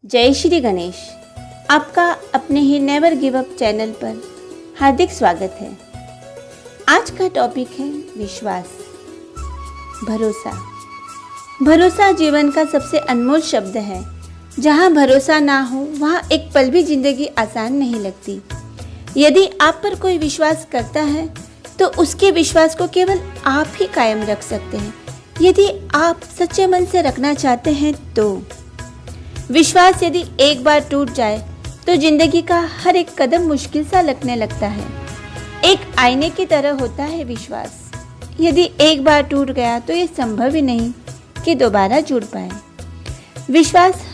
जय श्री गणेश। आपका अपने he never give up channel पर हार्दिक स्वागत है। आज का टॉपिक है विश्वास, भरोसा। भरोसा जीवन का सबसे अनमोल शब्द है। जहाँ भरोसा ना हो वहाँ एक पल भी जिंदगी आसान नहीं लगती। यदि आप पर कोई विश्वास करता है तो उसके विश्वास को केवल आप ही कायम रख सकते हैं। यदि आप सच्चे मन से रखना चाहते हैं तो विश्वास यदि एक बार टूट जाए तो जिंदगी का हर एक कदम मुश्किल सा लगने लगता है। एक आईने की तरह होता है विश्वास। यदि एक बार टूट गया तो ये संभव ही नहीं कि दोबारा जुड़ पाए। विश्वास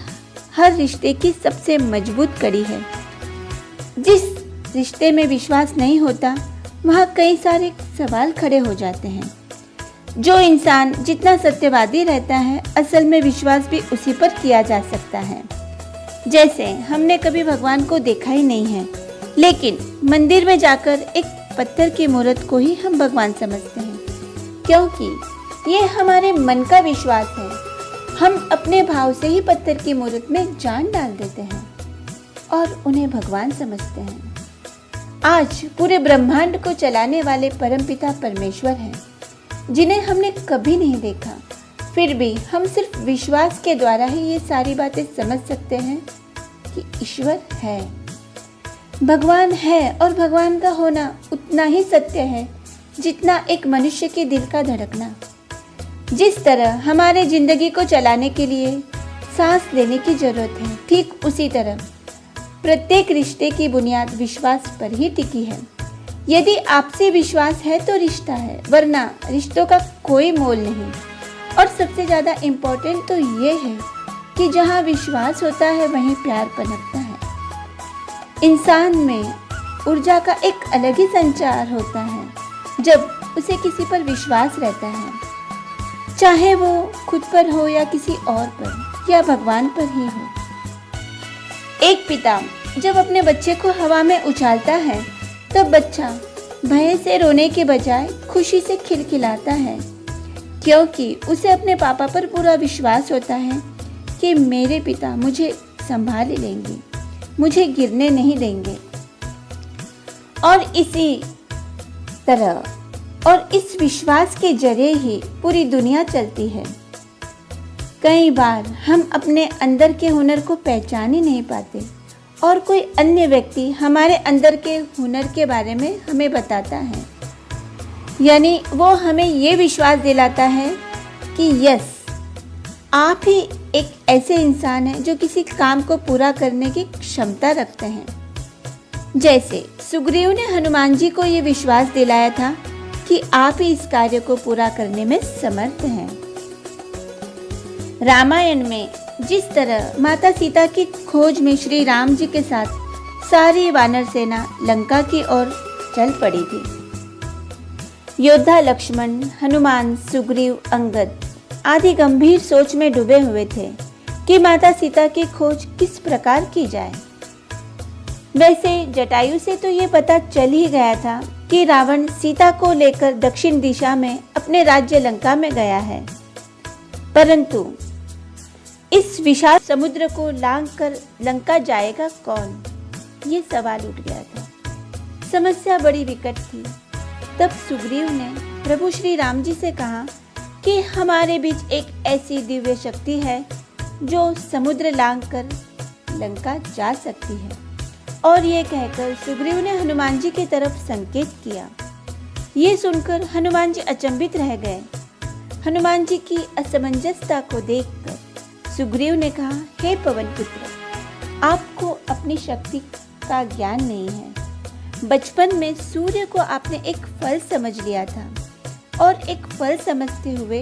हर रिश्ते की सबसे मजबूत कड़ी है। जिस रिश्ते में विश्वास नहीं होता वहाँ कई सारे सवाल खड़े हो जाते हैं। जो इंसान जितना सत्यवादी रहता है असल में विश्वास भी उसी पर किया जा सकता है। जैसे हमने कभी भगवान को देखा ही नहीं है, लेकिन मंदिर में जाकर एक पत्थर की मूर्त को ही हम भगवान समझते हैं, क्योंकि ये हमारे मन का विश्वास है। हम अपने भाव से ही पत्थर की मूर्त में जान डाल देते हैं और उन्हें भगवान समझते हैं। आज पूरे ब्रह्मांड को चलाने वाले परमपिता परमेश्वर हैं, जिन्हें हमने कभी नहीं देखा, फिर भी हम सिर्फ विश्वास के द्वारा ही ये सारी बातें समझ सकते हैं कि ईश्वर है, भगवान है। और भगवान का होना उतना ही सत्य है जितना एक मनुष्य के दिल का धड़कना। जिस तरह हमारे जिंदगी को चलाने के लिए सांस लेने की जरूरत है, ठीक उसी तरह प्रत्येक रिश्ते की बुनियाद विश्वास पर ही टिकी है। यदि आपसे विश्वास है तो रिश्ता है, वरना रिश्तों का कोई मोल नहीं। और सबसे ज़्यादा इम्पोर्टेंट तो ये है कि जहाँ विश्वास होता है वहीं प्यार पनपता है। इंसान में ऊर्जा का एक अलग ही संचार होता है जब उसे किसी पर विश्वास रहता है, चाहे वो खुद पर हो या किसी और पर या भगवान पर ही हो। एक पिता जब अपने बच्चे को हवा में उछालता है तो बच्चा भय से रोने के बजाय खुशी से खिलखिलाता है, क्योंकि उसे अपने पापा पर पूरा विश्वास होता है कि मेरे पिता मुझे संभाल लेंगे, मुझे गिरने नहीं देंगे। और इसी तरह और इस विश्वास के जरिए ही पूरी दुनिया चलती है। कई बार हम अपने अंदर के हुनर को पहचान ही नहीं पाते और कोई अन्य व्यक्ति हमारे अंदर के हुनर के बारे में हमें बताता है, यानी वो हमें ये विश्वास दिलाता है कि यस, आप ही एक ऐसे इंसान हैं जो किसी काम को पूरा करने की क्षमता रखते हैं। जैसे सुग्रीव ने हनुमान जी को ये विश्वास दिलाया था कि आप ही इस कार्य को पूरा करने में समर्थ हैं। रामायण में जिस तरह माता सीता की खोज में श्री राम जी के साथ सारी वानर सेना लंका की ओर चल पड़ी थी, योद्धा लक्ष्मण, हनुमान, सुग्रीव, अंगद आदि गंभीर सोच में डूबे हुए थे कि माता सीता की खोज किस प्रकार की जाए। वैसे जटायु से तो ये पता चल ही गया था कि रावण सीता को लेकर दक्षिण दिशा में अपने राज्य लंका में गया है, परंतु इस विशाल समुद्र को लांघ कर लंका जाएगा कौन, ये सवाल उठ गया था। समस्या बड़ी विकट थी। तब सुग्रीव ने प्रभु श्री राम जी से कहा कि हमारे बीच एक ऐसी दिव्य शक्ति है जो समुद्र लांघ कर लंका जा सकती है। और ये कहकर सुग्रीव ने हनुमान जी की तरफ संकेत किया। ये सुनकर हनुमान जी अचंभित रह गए। हनुमान जी की असमंजसता को देखकर सुग्रीव ने कहा, हे पवन पुत्र, आपको अपनी शक्ति का ज्ञान नहीं है। बचपन में सूर्य को आपने एक फल समझ लिया था और एक फल समझते हुए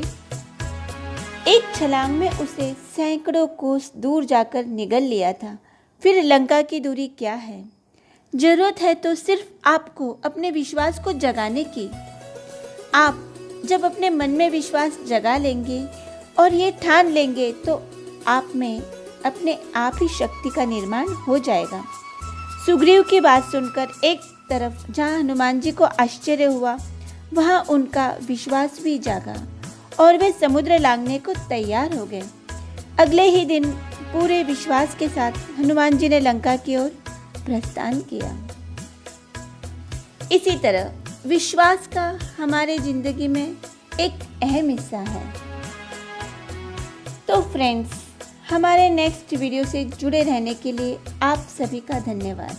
एक छलांग में उसे सैकड़ों कोस दूर जाकर निगल लिया था। फिर लंका की दूरी क्या है? जरूरत है तो सिर्फ आपको अपने विश्वास को जगाने की। आप जब अपने मन में विश्वास जगा लेंगे और ये ठान लेंगे तो आप में अपने आप ही शक्ति का निर्माण हो जाएगा। सुग्रीव की बात सुनकर एक तरफ जहाँ हनुमान जी को आश्चर्य हुआ, वहाँ उनका विश्वास भी जागा और वे समुद्र लांघने को तैयार हो गए। अगले ही दिन पूरे विश्वास के साथ हनुमान जी ने लंका की ओर प्रस्थान किया। इसी तरह विश्वास का हमारे जिंदगी में एक अहम हिस्सा है। तो फ्रेंड्स, हमारे नेक्स्ट वीडियो से जुड़े रहने के लिए आप सभी का धन्यवाद।